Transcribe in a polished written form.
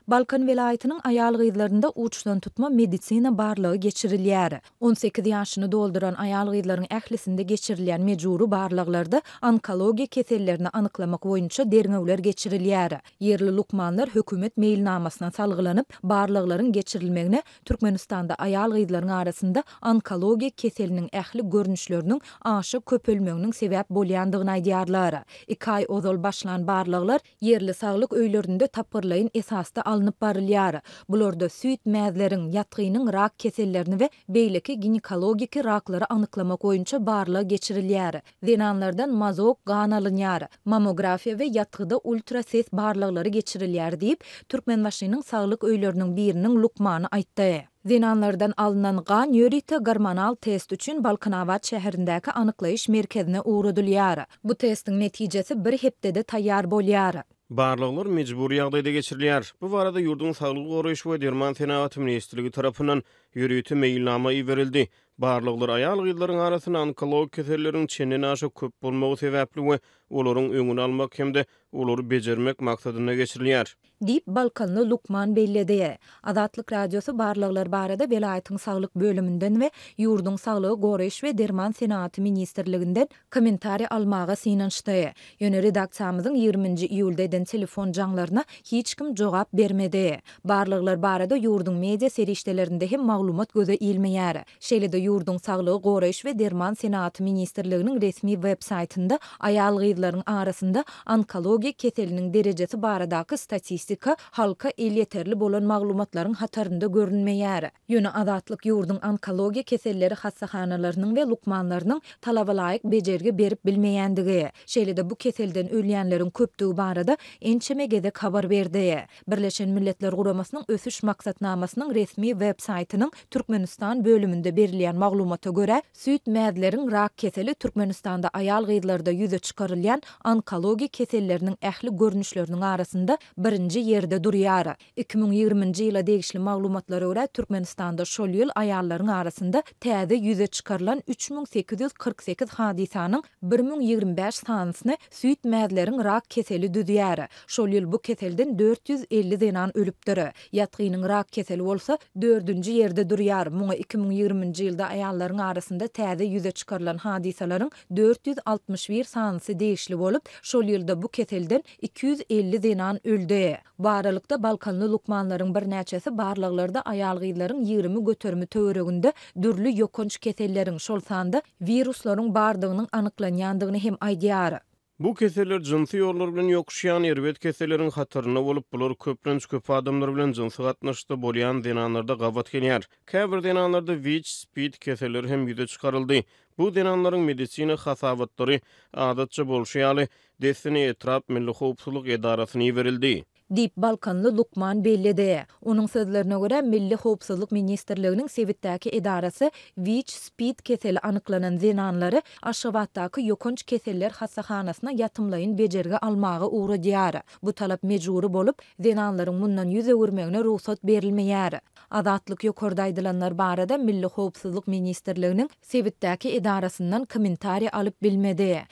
Balkan vilayatynyň aýal gyzlarynda uçdan tutma medisina barlygy geçirilýär. 18 ýaşyny dolduran aýal gyzlaryň ählisinde geçirilýän mejburi barlyklarda onkologiýa kesellerini anyklamak boýunça derňewler geçirilýär. Yerli lukmanlar hökümet meýilnamasyna salgylanyp barlyklaryň geçirilmegine Türkmenistanda aýal gyzlaryň arasynda onkologiýa keseliniň ähli görnüşleriniň aşy köpelmeginiň sebäp bolýandygyny aýdýarlar. 2 ay ozal başlan barlyklar yerli saglyk öýlerinde tapgyrlaýyn esasda alınıp barylýar. Bularda süýt mäzleriň, ýatgynyň rak kesellerini we beýleki ginekologik raklary anyklamak boýunça barlygy geçirilýär. Zenanlardan mazok gan alınýar. Mamografiýa we ýatgyda ultrases barlyklary geçirilýär diýip Türkmenbaşynyň saglyk öýleriniň biriniň lukmany aýtdy. Zenanlardan alınan gan ýörite gormonal test üçin Balkanawat şäherindäki anyklaýyş merkezine uğradylýar. Bu testiň netijesi bir hepdede taýýar bolýar. Barlyklar mejburi ýagdaýda geçirilýär. Bu barada ýurdun saglyk goraýşy we derman senaty ministrligi tarapyndan ýürüýte meýilnama berildi. Barlyklar aýal gyzlaryň arasyna onkolog keselleriň çenden aşy köp bolmagy sebäpli we olaryň öňüni almak hemde olary bejermek maksadyna geçirilýär. Dip Balkanly Lukman belledi. Azatlyk radiosu barlyklar barada welaýatyň saglyk bölümünden we ýurdun saglygy goraýyş we derman senaty ministrliginden kommentari almaga synançdy. Ýöne redaksiýamyzyň 20-nji iýulda eden telefon jaňlaryna hiç kim jogap bermedi. Barlyklar barada ýurdun media serişdelerinde hem maglumat göze ilmeýär. Şeýle-de ýurdun saglygy goraýyş we derman senaty ministrliginiň resmi web saytynda aýal gyzlaryň arasynda onkologiýa keseliniň derejesi baradaky statistika halka el yeterli bolan maglumatlaryň hatarynda görünmeýär. Ýöne azatlyk ýurdun onkologiýa keselleri hassahanalarının we lukmanlarynyň talaba laýyk bejergi berip bilmeýändigi, şeýle-de bu keselden ölýänleriň köpdügi barada ençemegede habar berdi. Birleşen Milletler Guramasynyň ösüş maksatnamasynyň resmi web saytynyň Türkmenistan bölümünde berilýän maglumata görä, süýt mäzleriň rak keseli Türkmenistanda aýal gyzlarda ýüze çykarylýan onkologiýa keselleriniň ähli görnüşleriniň arasynda birinji ýerde durýar. 2020-nji ýyla degişli maglumatlara görä Türkmenistanda şol ýyl aýallaryň arasynda täze ýüze çykarylan 3848 hadisanyň 1025 sanysyny süýt mäzleriň rak keseli düzýär. Şol ýyl bu keselden 450 zenan ölüpdir. Ýatgynyň rak keseli bolsa 4-nji ýerde durýar. Muňa 2020-nji ýylda aýallaryň arasynda täze ýüze çykarylan hadisalaryň 461 sanysy degişli bolup, şol ýylda bu keselden 250 zenan öldü. Baralykda Balkanly lukmanlaryň bir näçesi barlyklarda aýal gyzlaryň 20 götermi töwereginde dürli ýokunç keselleriň şol sanda viruslaryň bardygynyň anyklanýandygyny hem aýdýar. Bu keseller jinsy ýollar bilen ýokuşýan erbet keselleriň hatyryna bolup bular köp adamlar bilen jinsy gatnaşykda bolýan denanlarda gawat gelýär. Käbir denanlarda WIC, SPID keselleri hem ýüze çykaryldy. Bu denanlaryň medisina hasabatlary adatça bolşýaly Desini Etrap Milli Howpsuzlyk Edarasyna berildi. Dip Balkanly Lukman belledi. Onuň sözlerine görä Milli Howpsuzlyk Ministrliginiň Sewitdäki edarasy WIC, SPID keseli anyklanan zenanlary Aşgabatdaky ýokunç keseller hassahanasyna ýatymlaýyn bejergi almagy uğradýar. Bu talap mejburi bolup, zenanlaryň mundan ýüze görmegine ruhsat berilmeýär. Azatlyk ýokarda aýdylanlar barada Milli Howpsuzlyk Ministrliginiň Sewitdäki edarasyndan kommentari alyp bilmedi.